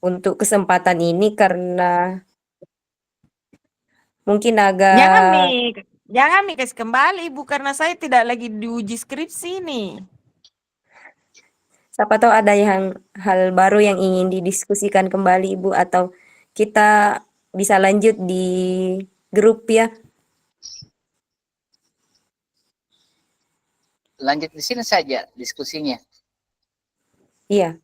untuk kesempatan ini karena mungkin Jangan agak nih, jangan nih kasih kembali Ibu karena saya tidak lagi diuji skripsi nih. siapa tahu ada yang hal baru yang ingin didiskusikan kembali Ibu atau kita bisa lanjut di grup ya. Lanjut di sini saja diskusinya. Iya.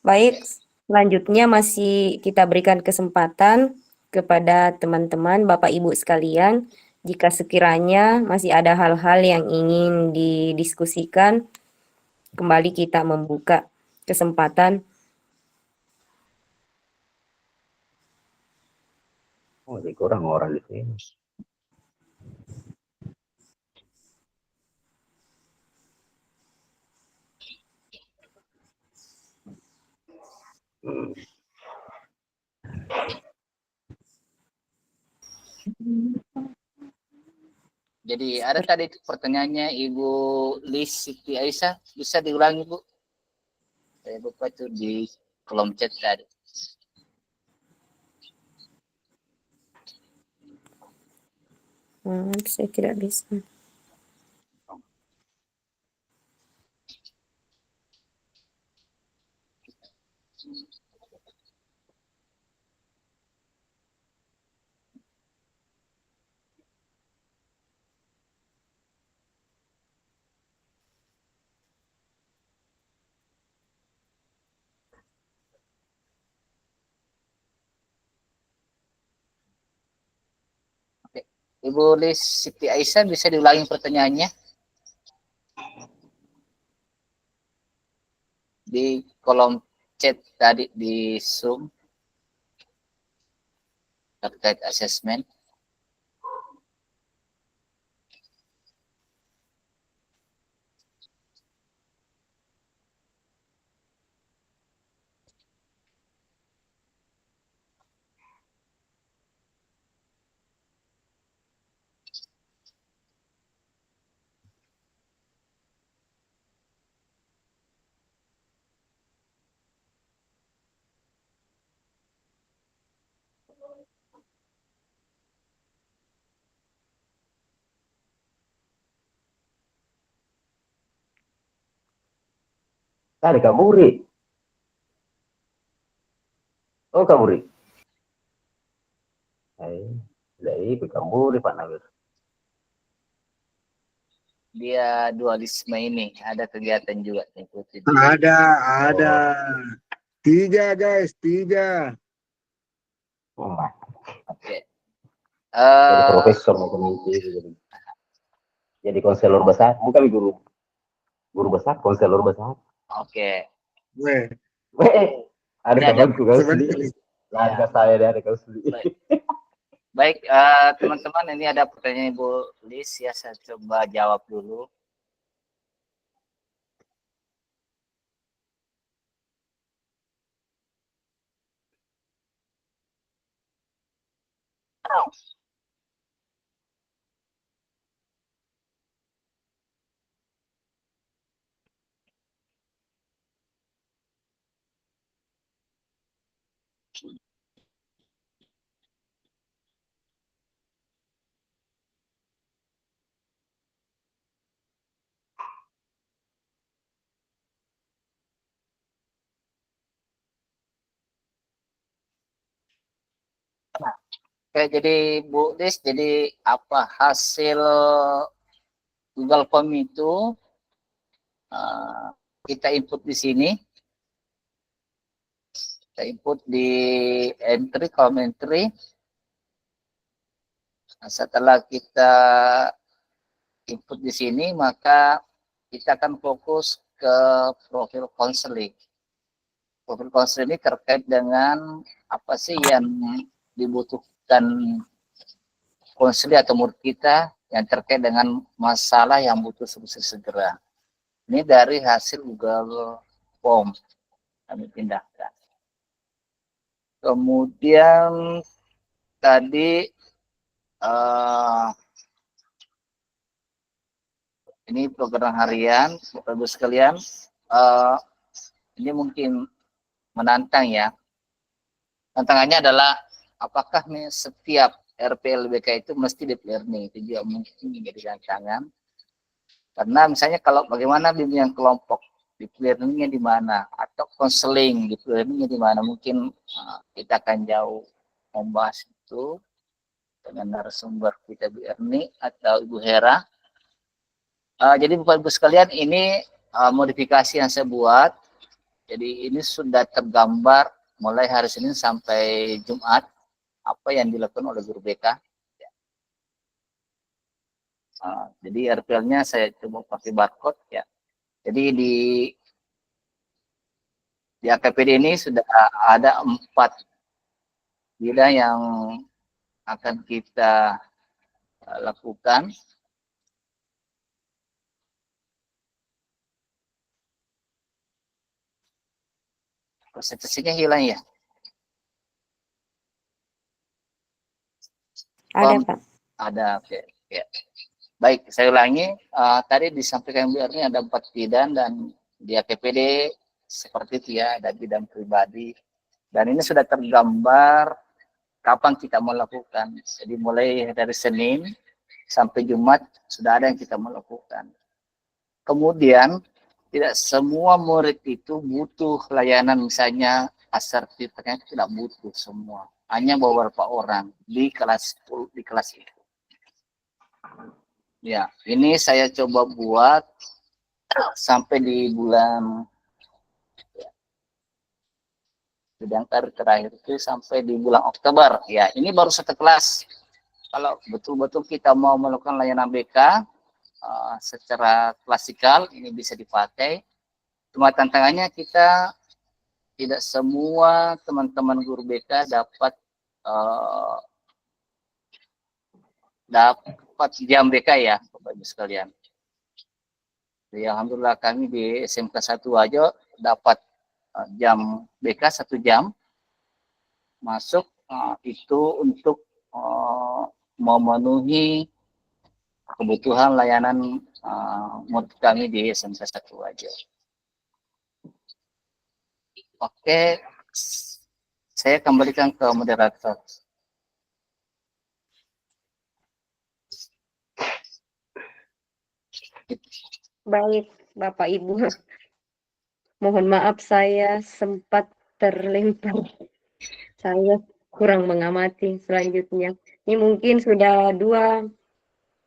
Baik, selanjutnya masih kita berikan kesempatan kepada teman-teman Bapak Ibu sekalian jika sekiranya masih ada hal-hal yang ingin didiskusikan, kembali kita membuka kesempatan. Oh, jadi kurang orang di sini. Jadi ada tadi pertanyaannya Ibu Lis Siti Aisyah, bisa diulangi Bu? Saya lupa itu di kolom chat tadi. Saya tidak bisa. Oke. Ibu Lis Siti Aisyah, bisa diulangi pertanyaannya? Di kolom chat tadi di Zoom terkait asesmen. Tadi Kamuri. Oh, Kamuri. Dari Kamuri Pak Nawir. Dia dualisme ini ada kegiatan juga ikuti. Ada. 3 guys, 3. Oh, Oke. jadi profesor jadi konselor besar, bukan guru besar, konselor besar. Oke. Weh, Ada temanku kau sebentar. sendiri. Harga saya dari kau sendiri. Baik, teman-teman, ini ada pertanyaan Ibu Lis ya, saya coba jawab dulu. Oke, jadi Bu Lis, jadi apa hasil Google Form itu kita input di sini, kita input di entry, column entry. Nah, setelah kita input di sini, maka kita akan fokus ke profil konseling. Profil konseling ini terkait dengan apa sih yang dibutuhkan konseling atau murid kita yang terkait dengan masalah yang butuh solusi segera. Ini dari hasil Google Form kami pindahkan. Kemudian tadi ini program harian, Bapak Ibu sekalian, ini mungkin menantang ya. Tantangannya adalah apakah nih setiap RPLBK itu mesti deep learning, itu juga mungkin menjadi tantangan. Karena misalnya kalau bagaimana bimbingan kelompok, deep learningnya di mana, atau konseling deep learningnya di mana, mungkin kita akan jauh membahas itu dengan narasumber kita Bu Erni atau Ibu Hera. Jadi Bapak Ibu sekalian, ini modifikasi yang saya buat. Jadi ini sudah tergambar mulai hari Senin sampai Jumat apa yang dilakukan oleh guru BK. Jadi RPL-nya saya coba pakai barcode ya. Jadi di AKPD ini sudah ada 4 bidang yang akan kita lakukan. Presentasinya hilang ya? Ada, Pak. Ada, oke. Ya. Baik, saya ulangi. Tadi disampaikan Bu Erni ada 4 bidang dan di AKPD seperti itu ya, ada bidang pribadi. Dan ini sudah tergambar kapan kita mau lakukan. Jadi mulai dari Senin sampai Jumat sudah ada yang kita mau lakukan. Kemudian tidak semua murid itu butuh layanan, misalnya asertifnya tidak butuh semua. Hanya beberapa orang di kelas itu. Ya, ini saya coba buat sampai di bulan bidang terakhir itu sampai di bulan Oktober. Ya, ini baru 1 kelas. Kalau betul-betul kita mau melakukan layanan BK secara klasikal, ini bisa dipakai. Cuma tantangannya kita tidak semua teman-teman guru BK dapat jam BK ya, Bapak Ibu sekalian. Jadi alhamdulillah kami di SMK 1 aja dapat jam BK 1 jam masuk, itu untuk memenuhi kebutuhan layanan murid kami di SMK 1 aja. Oke, saya kembalikan ke moderator. Baik, Bapak Ibu. Mohon maaf saya sempat terlempar. Saya kurang mengamati selanjutnya. Ini mungkin sudah 2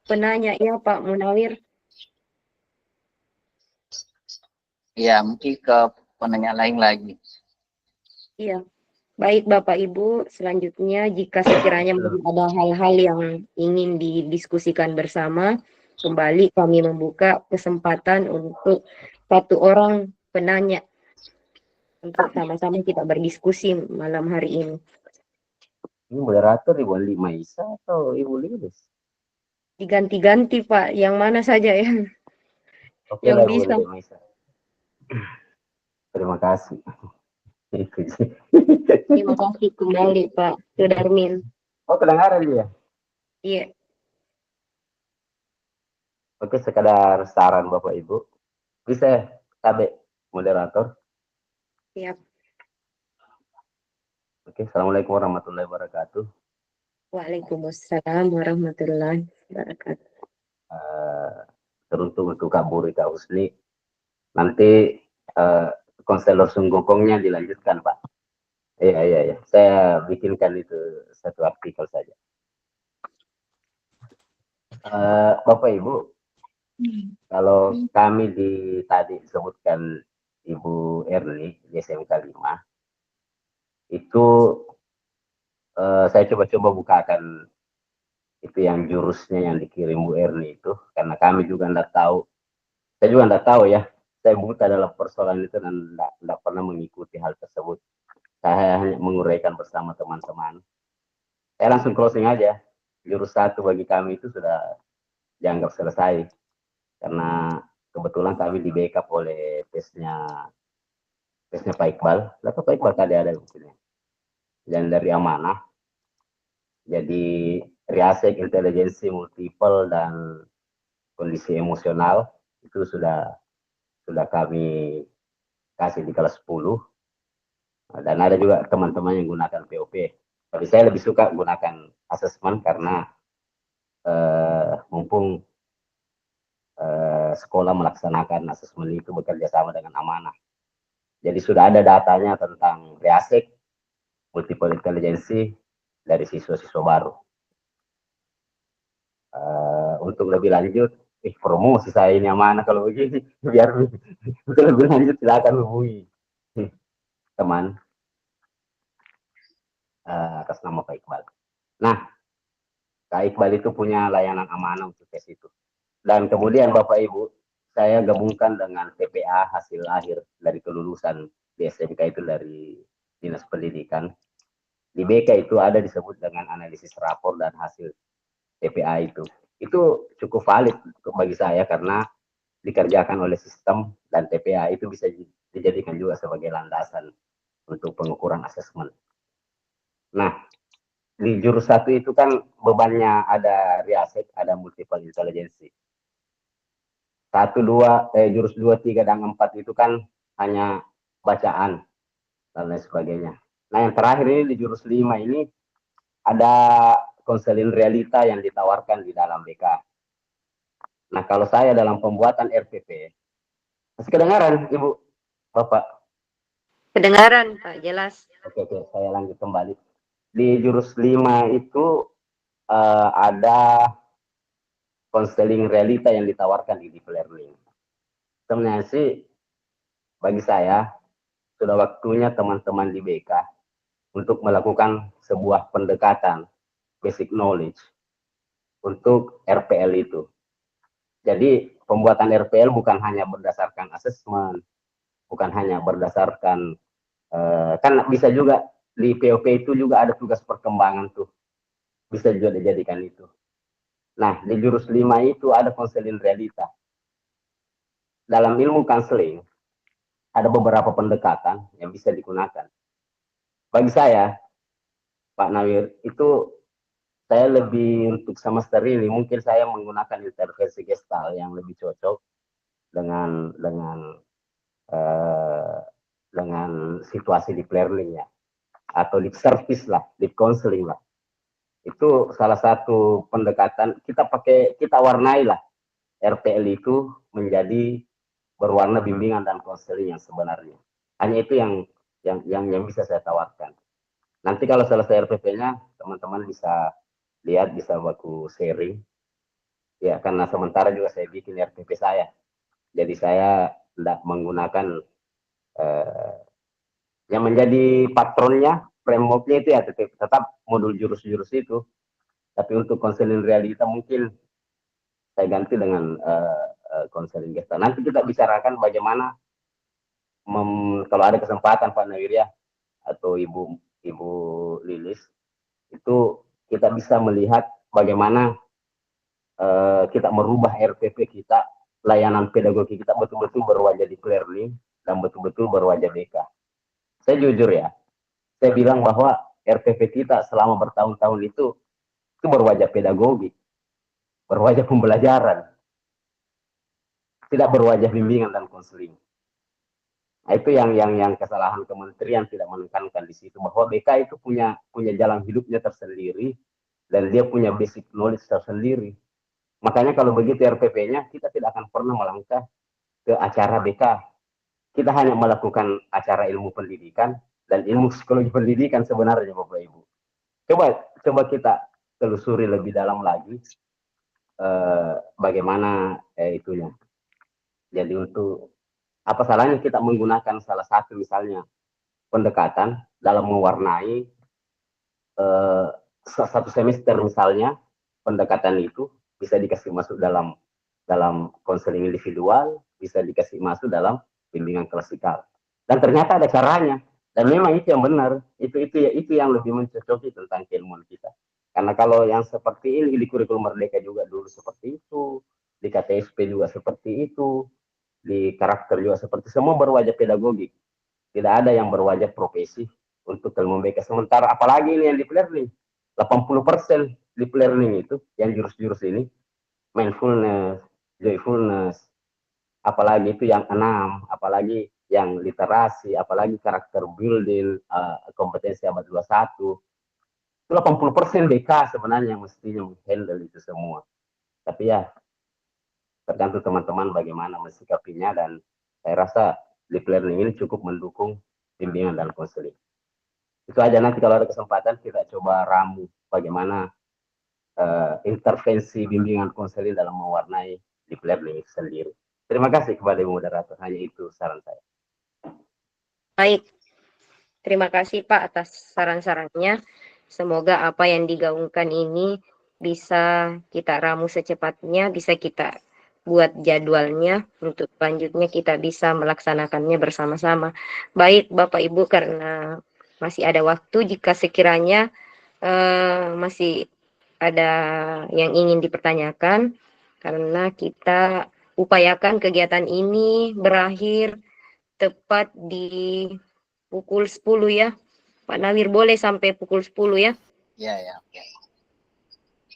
penanya ya Pak Munawir. Ya, mungkin ke penanya lain lagi. Iya. Baik Bapak Ibu, selanjutnya jika sekiranya ada hal-hal yang ingin didiskusikan bersama, kembali kami membuka kesempatan untuk 1 orang penanya untuk sama-sama kita berdiskusi malam hari ini. Ini moderator Ibu Maisa atau Ibu Lilis? Diganti-ganti Pak, yang mana saja ya? Oke Yang lah, Ibu bisa. Maisa. Terima kasih. Terima kasih kembali Pak Sudarmin. Oh, kedengaran dia? Iya. Oke, sekadar saran Bapak Ibu. Bisa KB moderator. Siap. Oke, Assalamualaikum warahmatullahi wabarakatuh. Waalaikumsalam warahmatullahi wabarakatuh. Teruntuk untuk Kak Buri, Kak Husni. Nanti konselor Sunggokongnya dilanjutkan, Pak. Iya. Saya bikinkan itu 1 artikel saja. Bapak Ibu, kalau kami tadi disebutkan Ibu Erni di SMK 5, itu saya coba-coba bukakan itu yang jurusnya yang dikirim Bu Erni itu, karena kami juga enggak tahu. Saya juga enggak tahu ya. Saya buta dalam persoalan itu dan enggak pernah mengikuti hal tersebut. Saya hanya menguraikan bersama teman-teman. Saya langsung closing aja. Jurus 1 bagi kami itu sudah dianggap selesai. Karena kebetulan kami di backup oleh tesnya Pak Iqbal. Lalu Pak Iqbal tadi ada mungkin. Dan dari amanah. Jadi reasek, intelijensi multiple dan kondisi emosional itu sudah kami kasih di kelas 10. Dan ada juga teman-teman yang gunakan POP. Tapi saya lebih suka gunakan asesmen karena mumpung sekolah melaksanakan asesmen itu bekerja sama dengan amanah. Jadi sudah ada datanya tentang reasek, multiple intelligence dari siswa-siswa baru. Untuk lebih lanjut, promosi saya ini amanah kalau begini, biar untuk lebih lanjut silakan hubungi teman atas nama Pak Iqbal. Nah, Kak Iqbal itu punya layanan amanah untuk tes itu. Dan kemudian Bapak Ibu, saya gabungkan dengan TPA hasil akhir dari kelulusan di SMK itu dari Dinas Pendidikan. Di BK itu ada disebut dengan analisis rapor dan hasil TPA itu. Itu cukup valid bagi saya karena dikerjakan oleh sistem dan TPA itu bisa dijadikan juga sebagai landasan untuk pengukuran asesmen. Nah, di jurus 1 itu kan bebannya ada reasek, ada multiple intelligence. 1, 2, jurus 2, 3, dan 4 itu kan hanya bacaan dan lain sebagainya. Nah, yang terakhir ini di jurus 5 ini ada konseling realita yang ditawarkan di dalam BK. Nah, kalau saya dalam pembuatan RPP, masih kedengaran, Ibu, Bapak? Kedengaran, Pak, jelas. Oke, saya lanjut kembali. Di jurus 5 itu ada konseling realita yang ditawarkan di deep learning. Sebenarnya sih, bagi saya, sudah waktunya teman-teman di BK untuk melakukan sebuah pendekatan basic knowledge untuk RPL itu. Jadi pembuatan RPL bukan hanya berdasarkan asesmen, bukan hanya berdasarkan kan bisa juga di POP itu juga ada tugas perkembangan tuh, bisa juga dijadikan itu. Nah, di jurus 5 itu ada konseling realita. Dalam ilmu counseling ada beberapa pendekatan yang bisa digunakan. Bagi saya, Pak Nawir, itu saya lebih untuk sama steril, mungkin saya menggunakan intervensi gestal yang lebih cocok dengan situasi deep learning ya, atau deep service lah, deep counseling lah. Itu salah satu pendekatan kita warnai lah RPL itu menjadi berwarna bimbingan dan counseling yang sebenarnya. Hanya itu yang bisa saya tawarkan. Nanti kalau selesai RPP-nya, teman-teman bisa lihat, bisa baku sharing. Ya, karena sementara juga saya bikin RPP saya. Jadi saya tidak menggunakan yang menjadi patronnya, framework-nya itu ya tetap modul jurus-jurus itu. Tapi untuk konseling realita mungkin saya ganti dengan konseling gestal. Nanti kita bicarakan bagaimana kalau ada kesempatan Pak Nawir ya, atau Ibu Lilis, itu kita bisa melihat bagaimana kita merubah RPP kita, layanan pedagogi kita betul-betul berwajah deep learning dan betul-betul berwajah BK. Saya jujur ya, saya bilang bahwa RPP kita selama bertahun-tahun itu berwajah pedagogi, berwajah pembelajaran, tidak berwajah bimbingan dan konseling. Nah, itu yang kesalahan kementerian tidak menekankan di situ, bahwa BK itu punya jalan hidupnya tersendiri dan dia punya basic knowledge tersendiri. Makanya kalau begitu RPP-nya, kita tidak akan pernah melangkah ke acara BK. Kita hanya melakukan acara ilmu pendidikan dan ilmu psikologi pendidikan sebenarnya Bapak Ibu. Coba kita telusuri lebih dalam lagi bagaimana itunya. Jadi untuk apa salahnya kita menggunakan salah satu misalnya pendekatan dalam mewarnai satu semester misalnya, pendekatan itu bisa dikasih masuk dalam konseling individual, bisa dikasih masuk dalam bimbingan klasikal. Dan ternyata ada caranya. Dan memang itu yang benar. Itu yang lebih mencocoki tentang keilmuan kita. Karena kalau yang seperti ini di kurikulum Merdeka juga dulu seperti itu, di KTSP juga seperti itu, di karakter juga seperti, semua berwajah pedagogik. Tidak ada yang berwajah profesi untuk ilmu BK. Sementara apalagi ini yang deep learning, 80% deep learning itu yang jurus-jurus ini, mindfulness, joyfulness, apalagi itu yang 6, apalagi yang literasi, apalagi karakter building, kompetensi abad 21, itu 80% BK sebenarnya yang mestinya handle itu semua. Tapi ya, tergantung teman-teman bagaimana mensikapinya, dan saya rasa deep learning ini cukup mendukung bimbingan dan konseling. Itu aja, nanti kalau ada kesempatan kita coba ramu bagaimana intervensi bimbingan konseling dalam mewarnai deep learning itu sendiri. Terima kasih kepada moderator, hanya itu saran saya. Baik, terima kasih Pak atas saran-sarannya. Semoga apa yang digaungkan ini bisa kita ramu secepatnya, bisa kita buat jadwalnya, untuk selanjutnya kita bisa melaksanakannya bersama-sama. Baik Bapak Ibu, karena masih ada waktu, jika sekiranya masih ada yang ingin dipertanyakan, karena kita upayakan kegiatan ini berakhir tepat di pukul 10 ya. Pak Nawir, boleh sampai pukul 10 ya? Ya.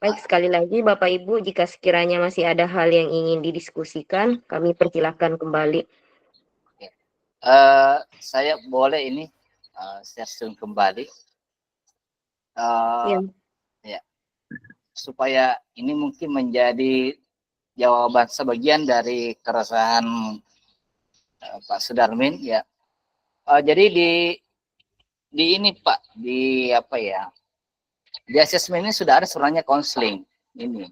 Baik, sekali lagi Bapak Ibu, jika sekiranya masih ada hal yang ingin didiskusikan, kami persilahkan kembali. Saya boleh ini sharing kembali. Ya. Ya, supaya ini mungkin menjadi jawaban sebagian dari keresahan Pak Sudarmin ya. Jadi di ini Pak, di apa ya, di asesmen ini sudah ada sebenarnya konseling ini,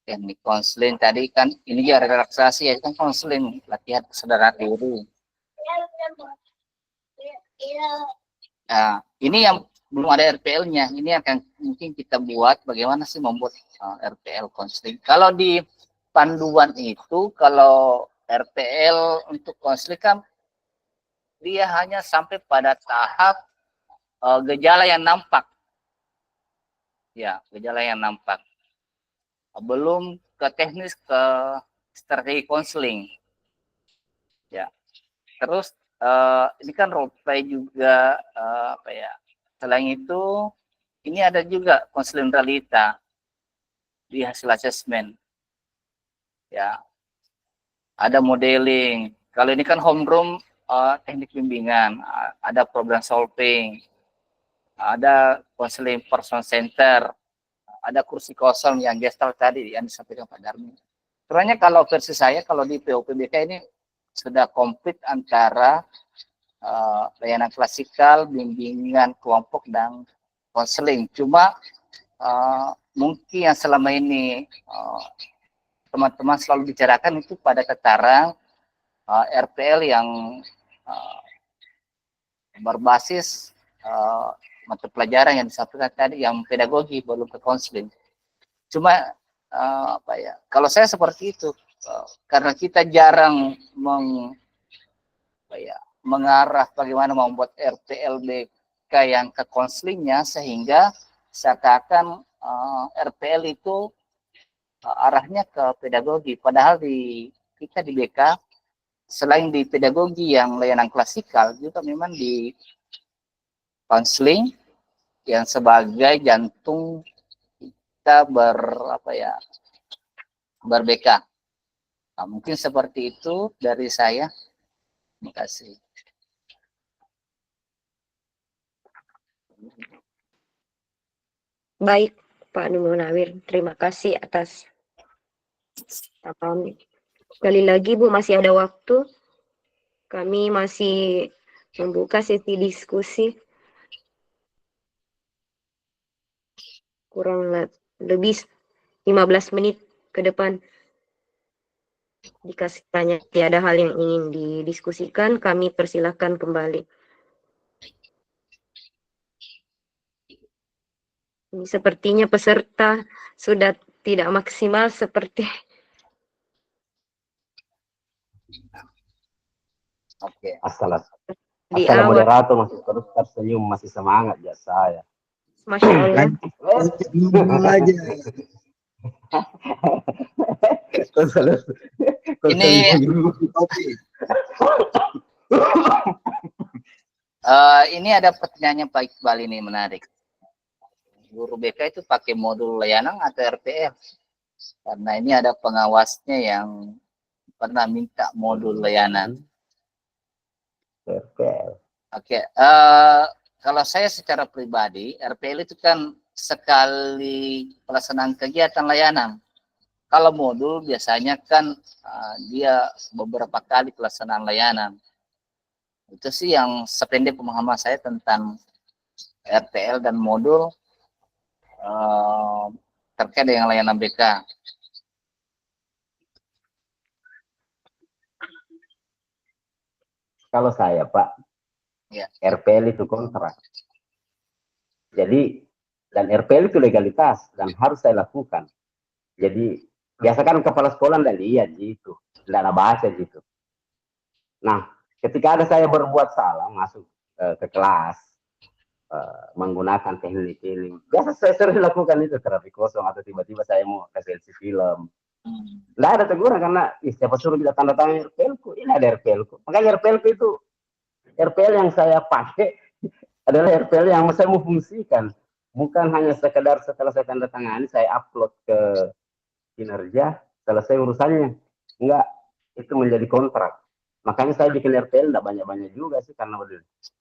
teknik konseling tadi kan, ini ya relaksasi ya kan, konseling latihan kesadaran diri. Nah, ini yang belum ada RPL-nya, ini akan mungkin kita buat bagaimana sih membuat RPL konseling. Kalau di panduan itu, kalau RPL untuk konseling kan dia hanya sampai pada tahap gejala yang nampak. Ya, gejala yang nampak. Belum ke teknis, ke strategi konseling. Ya. Terus ini kan role play juga, apa ya. Selain itu, ini ada juga konseling realita di hasil asesmen. Ya. Ada modeling. Kalau ini kan homeroom, teknik bimbingan, ada problem solving, ada konseling person center, ada kursi kosong yang gestalt tadi yang disampaikan Pak Darmin. Sebenarnya kalau versi saya, kalau di POPBK ini sudah komplit antara layanan klasikal, bimbingan kelompok, dan konseling. Cuma mungkin yang selama ini teman-teman selalu bicarakan itu pada tataran RPL yang berbasis mata pelajaran yang disampaikan tadi, yang pedagogi, belum ke konseling. Cuma apa ya, kalau saya seperti itu, karena kita jarang mengarah bagaimana membuat RPLBK yang ke konselingnya, sehingga seakan RPL itu arahnya ke pedagogi. Padahal kita di BK, selain di pedagogi yang layanan klasikal, juga memang di konseling yang sebagai jantung kita ber-BK. Nah, mungkin seperti itu dari saya. Terima kasih. Baik, Pak Munawir, terima kasih atas sekali lagi Bu, masih ada waktu. Kami masih membuka sesi diskusi. Kurang lebih 15 menit ke depan. Jika sekiranya ada hal yang ingin didiskusikan, kami persilahkan kembali. Ini sepertinya peserta sudah tidak maksimal seperti Oke. Asal di awal. moderator masih terus tersenyum, masih semangat ya saya. Masya Allah. aja. Ini ada pertanyaan Pak Iqbal, ini menarik. Guru BK itu pakai modul layanan atau RPL? Karena ini ada pengawasnya yang pernah minta modul layanan. RPL. Oke, kalau saya secara pribadi, RPL itu kan sekali pelaksanaan kegiatan layanan. Kalau modul biasanya kan dia beberapa kali pelaksanaan layanan. Itu sih yang sependek pemahaman saya tentang RPL dan modul terkait dengan layanan BK. Kalau saya, Pak, Ya. RPL itu kontrak. Jadi, dan RPL itu legalitas dan harus saya lakukan. Jadi, biasakan kepala sekolah tidak lihat gitu, tidak baca gitu. Nah, ketika ada saya berbuat salah, masuk ke kelas, menggunakan teknik healing, biasa saya sering lakukan itu, terapi kosong, atau tiba-tiba saya mau kasih film. Tidak ada teguran karena siapa suruh kita tanda tangan RPL ku, ini ada RPL ku. Makanya RPL ku itu RPL yang saya pakai adalah RPL yang saya mau fungsikan, bukan hanya sekedar setelah saya tanda tangani saya upload ke kinerja selesai urusannya. Enggak, itu menjadi kontrak. Makanya saya bikin RPL tidak banyak-banyak juga sih, karena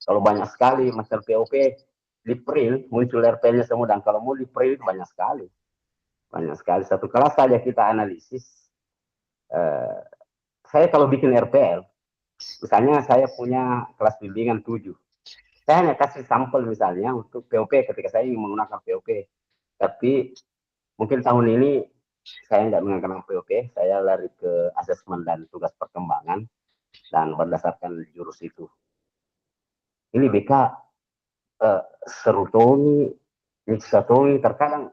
kalau banyak sekali master POP di print muncul RPL-nya semua, dan kalau mau di print banyak sekali. Banyak sekali, satu kelas saja kita analisis. Saya kalau bikin RPL, misalnya saya punya kelas bimbingan 7, saya hanya kasih sampel misalnya untuk POP ketika saya ingin menggunakan POP. Tapi mungkin tahun ini saya nggak menggunakan POP, saya lari ke asesmen dan tugas perkembangan, dan berdasarkan jurus itu. Ini BK serutongi, nyiksatongi, terkadang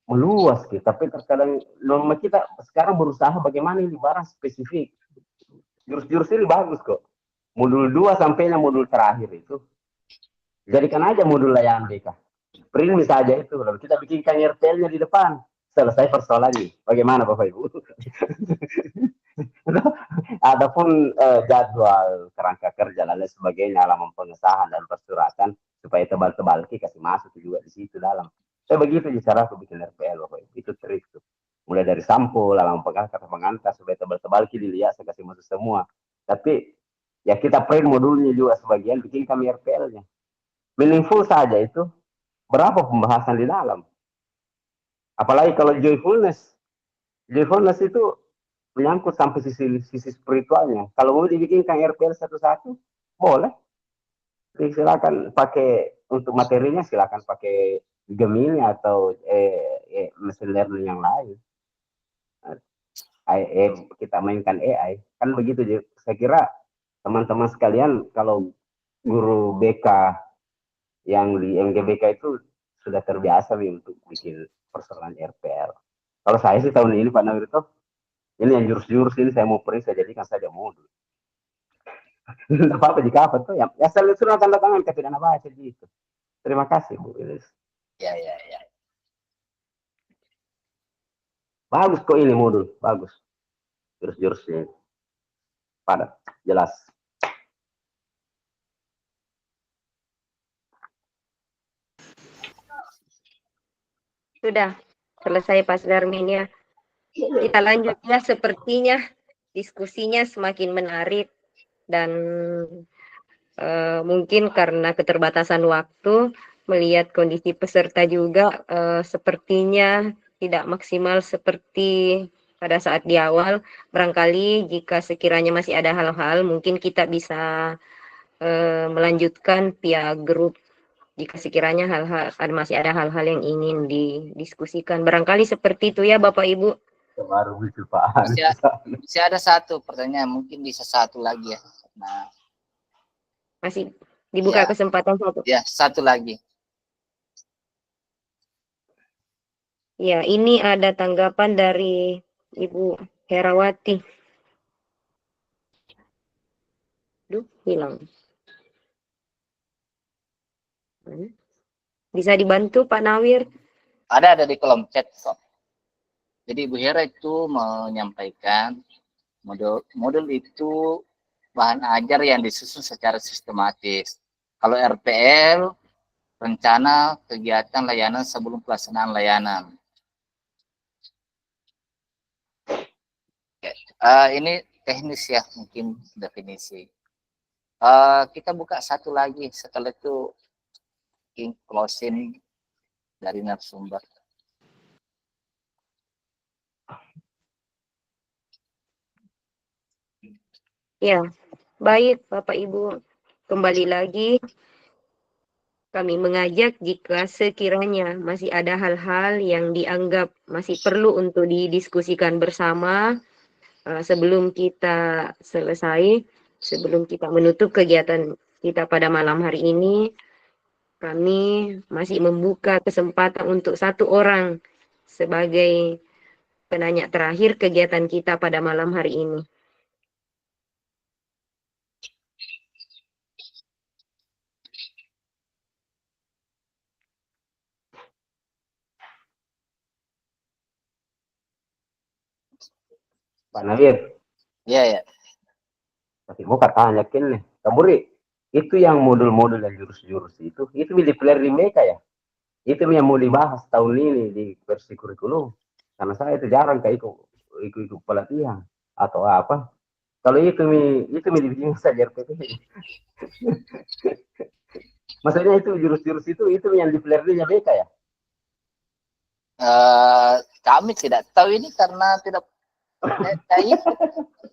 meluas gitu, tapi terkadang norma kita sekarang berusaha bagaimana ini barang spesifik. Jurus-jurus ini bagus kok. Modul 2 sampainya modul terakhir itu. Jadikan aja modul layanan BK. Print saja itu, lalu kita bikinkan RPL-nya di depan. Selesai persoalannya. Bagaimana Bapak Ibu? Adapun jadwal kerangka kerja dan lain sebagainya, halaman pengesahan dan persuratan supaya tebal-tebal kasih masuk juga di situ dalam. Saya begitu cara aku bikin RPL Bapak Ibu. Itu trik tuh. Mulai dari sampul, halaman pengantar, supaya tebal-tebal dilihat saya kasih masuk semua. Tapi ya kita print modulnya juga sebagian, bikin kami RPL-nya. Meaningful saja itu. Berapa pembahasan di dalam? Apalagi kalau joyfulness. Joyfulness itu menyangkut sampai sisi spiritualnya. Kalau mau dibikinkan RPL satu-satu, boleh. Jadi silakan pakai untuk materinya, silakan pakai Gemini atau machine learning yang lain. Kita mainkan AI, kan begitu. Saya kira teman-teman sekalian, kalau guru BK yang di MGBK itu sudah terbiasa untuk bikin persoalan RPL. Kalau saya sih tahun ini Pak Nawirto, ini yang jurus-jurus ini saya mau print, saya jadikan saja modul. Tidak apa-apa jika apa tuh, ya saya sudah tanda tangan ke pidana baca gitu. Terima kasih Bu Ilis. Ya. Bagus kok ini modul, bagus. Jurus-jurusnya padat, jelas. Sudah selesai Pak Darmin ya. Kita lanjut ya, sepertinya diskusinya semakin menarik dan mungkin karena keterbatasan waktu, melihat kondisi peserta juga sepertinya tidak maksimal seperti pada saat di awal. Barangkali jika sekiranya masih ada hal-hal, mungkin kita bisa melanjutkan via grup jika sekiranya masih ada hal-hal yang ingin didiskusikan. Barangkali seperti itu ya Bapak Ibu. Baru itu Pak. Bisa ada satu pertanyaan, mungkin bisa satu lagi ya. Nah, masih dibuka kesempatan satu. Ya, satu lagi. Ya, ini ada tanggapan dari Ibu Herawati. Duh, hilang. Bisa dibantu Pak Nawir? Ada di kolom chat kok. Jadi Bu Hera itu menyampaikan modul itu bahan ajar yang disusun secara sistematis. Kalau RPL, rencana kegiatan layanan sebelum pelaksanaan layanan. Ini teknis ya, mungkin definisi. Kita buka satu lagi, setelah itu closing dari narasumber. Ya, baik Bapak Ibu. Kembali lagi kami mengajak jika sekiranya masih ada hal-hal yang dianggap masih perlu untuk didiskusikan bersama sebelum kita selesai, sebelum kita menutup kegiatan kita pada malam hari ini, kami masih membuka kesempatan untuk satu orang sebagai penanya terakhir kegiatan kita pada malam hari ini. Pak Nawir, Ya, ya. tapi mau tanya nih, Kaburi, itu yang modul-modul dan jurus-jurus itu di mereka ya? Itu yang mau dibahas tahun ini di versi kurikulum. Karena saya itu jarang kayak ikut pelatihan atau apa. Kalau itu divisi saja RPP. Maksudnya itu jurus-jurus itu yang di mereka ya? Kami tidak tahu ini karena tidak ikut.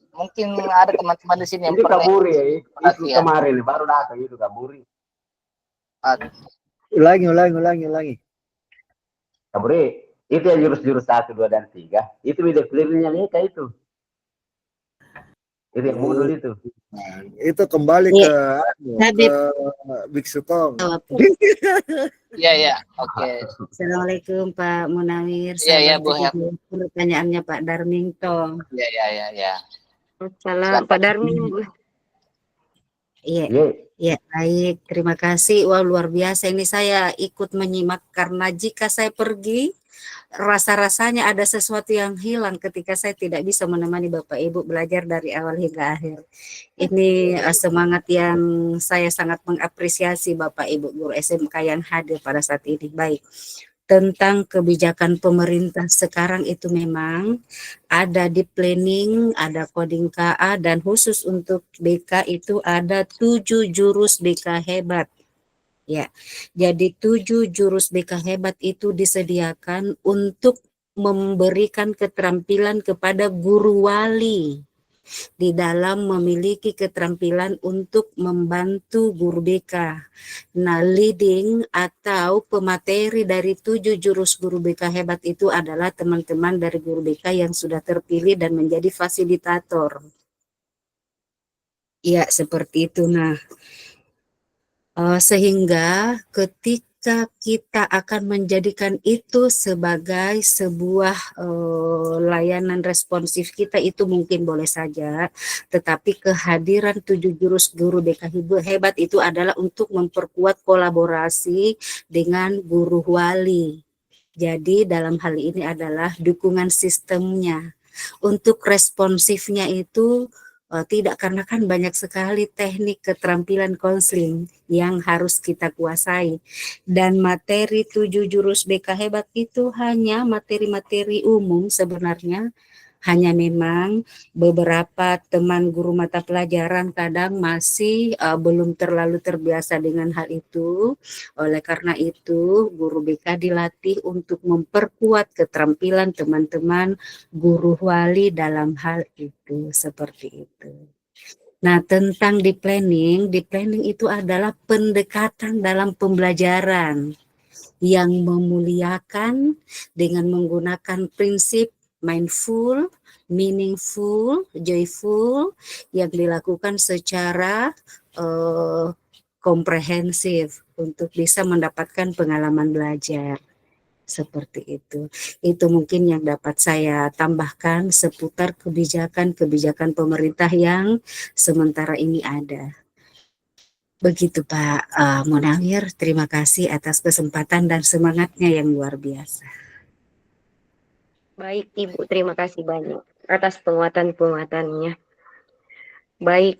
Mungkin ada teman-teman di sini yang Itu pernah Kaburi ya, itu pelatihan. kemarin baru datang itu Kaburi. Ulangi. Kaburi, itu yang jurus-jurus 1, 2, dan 3. Itu di mereka itu. Itu yang modul itu. Nah, itu kembali ke Biksu Tong. Iya, oke. Assalamualaikum Pak Munawir. Iya, Bu. Pertanyaannya Pak Darminto. Iya. Salam Pak Darmin. Iya, baik. Terima kasih. Wah, luar biasa. Ini saya ikut menyimak karena jika saya pergi, rasa-rasanya ada sesuatu yang hilang ketika saya tidak bisa menemani Bapak Ibu belajar dari awal hingga akhir. Ini semangat yang saya sangat mengapresiasi Bapak Ibu guru SMK yang hadir pada saat ini. Baik. Tentang kebijakan pemerintah sekarang itu memang ada di planning, ada coding KA, dan khusus untuk BK itu ada 7 jurus BK hebat. Ya, jadi 7 jurus BK hebat itu disediakan untuk memberikan keterampilan kepada guru wali di dalam memiliki keterampilan untuk membantu guru BK. Nah, leading atau pemateri dari 7 jurus guru BK hebat itu adalah teman-teman dari guru BK yang sudah terpilih dan menjadi fasilitator. Ya, seperti itu. Nah, sehingga ketika kita akan menjadikan itu sebagai sebuah layanan responsif kita itu mungkin boleh saja, tetapi kehadiran 7 jurus guru BK hebat itu adalah untuk memperkuat kolaborasi dengan guru wali. Jadi dalam hal ini adalah dukungan sistemnya. Untuk responsifnya itu tidak, karena kan banyak sekali teknik keterampilan konseling yang harus kita kuasai. Dan materi 7 jurus BK hebat itu hanya materi-materi umum sebenarnya. Hanya memang beberapa teman guru mata pelajaran kadang masih belum terlalu terbiasa dengan hal itu. Oleh karena itu, guru BK dilatih untuk memperkuat keterampilan teman-teman guru wali dalam hal itu, seperti itu. Nah, tentang di planning itu adalah pendekatan dalam pembelajaran yang memuliakan dengan menggunakan prinsip mindful, meaningful, joyful yang dilakukan secara komprehensif untuk bisa mendapatkan pengalaman belajar. Seperti itu. Itu mungkin yang dapat saya tambahkan seputar kebijakan-kebijakan pemerintah yang sementara ini ada. Begitu Pak Munawir, terima kasih atas kesempatan dan semangatnya yang luar biasa. Baik Ibu, terima kasih banyak atas penguatan-penguatannya. Baik,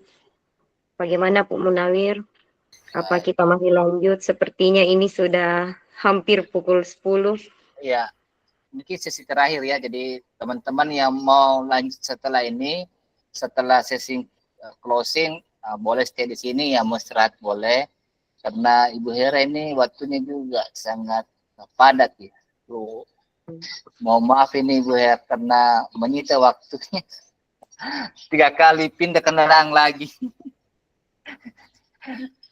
bagaimana Pak Munawir? Apa kita masih lanjut? Sepertinya ini sudah hampir pukul 10. Ya, mungkin sesi terakhir ya. Jadi teman-teman yang mau lanjut setelah ini, setelah sesi closing, boleh stay di sini, ya mau istirahat boleh. Karena Ibu Hera ini waktunya juga sangat padat gitu. Mohon maaf ini Ibu Hera karena menyita waktunya 3 kali pindah kendaraan lagi.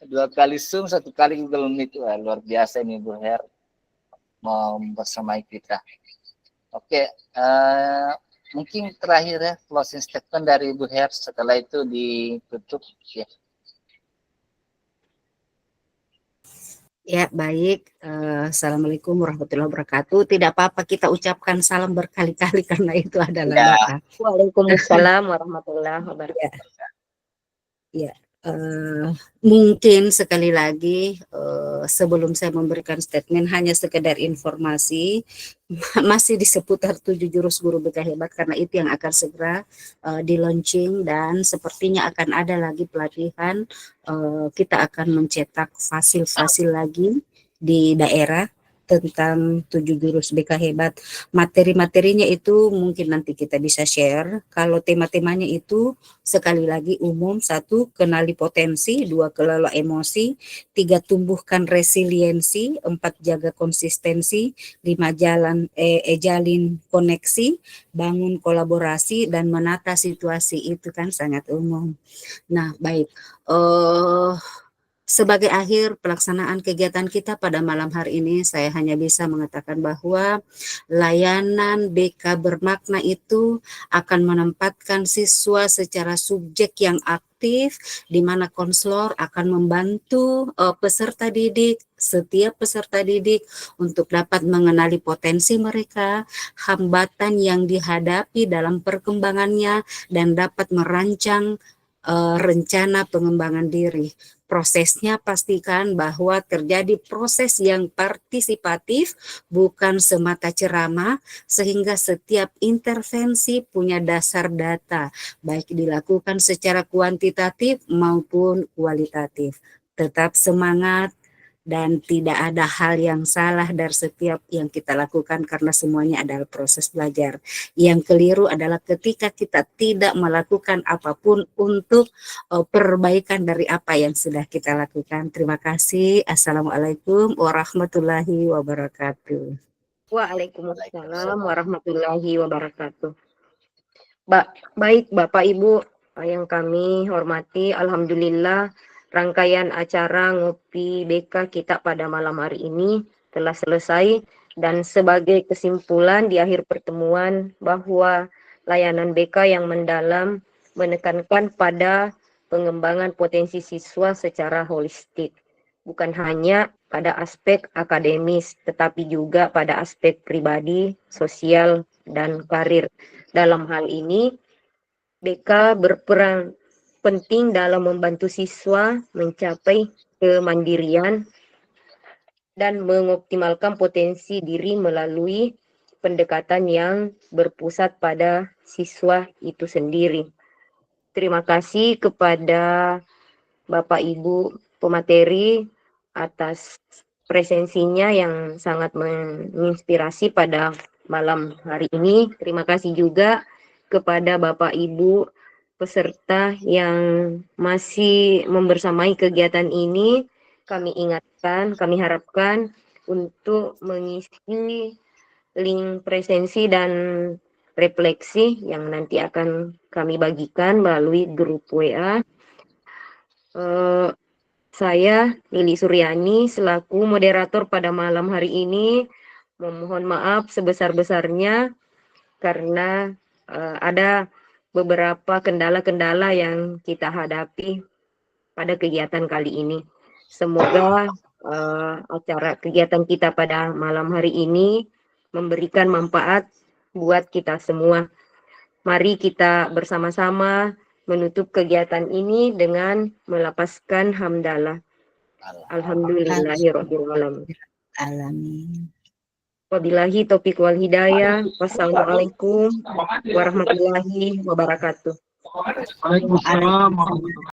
2 kali Zoom, 1 kali Google Meet. Wah, luar biasa ini Ibu Hera mau bersamai kita. Oke, mungkin terakhir ya closing statement dari Ibu Hera, setelah itu ditutup ya. Ya, baik. Assalamualaikum warahmatullahi wabarakatuh. Tidak apa-apa kita ucapkan salam berkali-kali karena itu adalah Ya. doa. Waalaikumsalam warahmatullahi wabarakatuh. Ya, mungkin sekali lagi sebelum saya memberikan statement hanya sekedar informasi masih di seputar 7 jurus guru BK Hebat karena itu yang akan segera di launching dan sepertinya akan ada lagi pelatihan. Kita akan mencetak fasil-fasil lagi di daerah tentang 7 jurus BK Hebat. Materi-materinya itu mungkin nanti kita bisa share. Kalau tema-temanya itu sekali lagi umum: 1, kenali potensi; 2, kelola emosi; 3, tumbuhkan resiliensi; 4, jaga konsistensi; 5, jalin koneksi; bangun kolaborasi; dan menata situasi. Itu kan sangat umum. Nah, baik. Sebagai akhir pelaksanaan kegiatan kita pada malam hari ini, saya hanya bisa mengatakan bahwa layanan BK bermakna itu akan menempatkan siswa secara subjek yang aktif, di mana konselor akan membantu peserta didik, setiap peserta didik untuk dapat mengenali potensi mereka, hambatan yang dihadapi dalam perkembangannya, dan dapat merancang rencana pengembangan diri. Prosesnya pastikan bahwa terjadi proses yang partisipatif, bukan semata ceramah, sehingga setiap intervensi punya dasar data, baik dilakukan secara kuantitatif maupun kualitatif. Tetap semangat dan tidak ada hal yang salah dari setiap yang kita lakukan karena semuanya adalah proses belajar. Yang keliru adalah ketika kita tidak melakukan apapun untuk perbaikan dari apa yang sudah kita lakukan. Terima kasih. Assalamualaikum warahmatullahi wabarakatuh. Waalaikumsalam warahmatullahi wabarakatuh. Baik Bapak Ibu yang kami hormati, alhamdulillah rangkaian acara ngopi BK kita pada malam hari ini telah selesai, dan sebagai kesimpulan di akhir pertemuan bahwa layanan BK yang mendalam menekankan pada pengembangan potensi siswa secara holistik, bukan hanya pada aspek akademis tetapi juga pada aspek pribadi, sosial, dan karir. Dalam hal ini BK berperan penting dalam membantu siswa mencapai kemandirian dan mengoptimalkan potensi diri melalui pendekatan yang berpusat pada siswa itu sendiri. Terima kasih kepada Bapak Ibu pemateri atas presensinya yang sangat menginspirasi pada malam hari ini. Terima kasih juga kepada Bapak Ibu peserta yang masih membersamai kegiatan ini. Kami ingatkan, kami harapkan untuk mengisi link presensi dan refleksi yang nanti akan kami bagikan melalui grup WA. Saya Lili Suryani selaku moderator pada malam hari ini memohon maaf sebesar-besarnya karena ada beberapa kendala-kendala yang kita hadapi pada kegiatan kali ini. Semoga acara kegiatan kita pada malam hari ini memberikan manfaat buat kita semua. Mari kita bersama-sama menutup kegiatan ini dengan melapaskan hamdalah. Alhamdulillahirabbil Alamin. Wabillahi taufiq wal hidayah. Wassalamualaikum warahmatullahi wabarakatuh. Waalaikumsalam warahmatullahi wabarakatuh.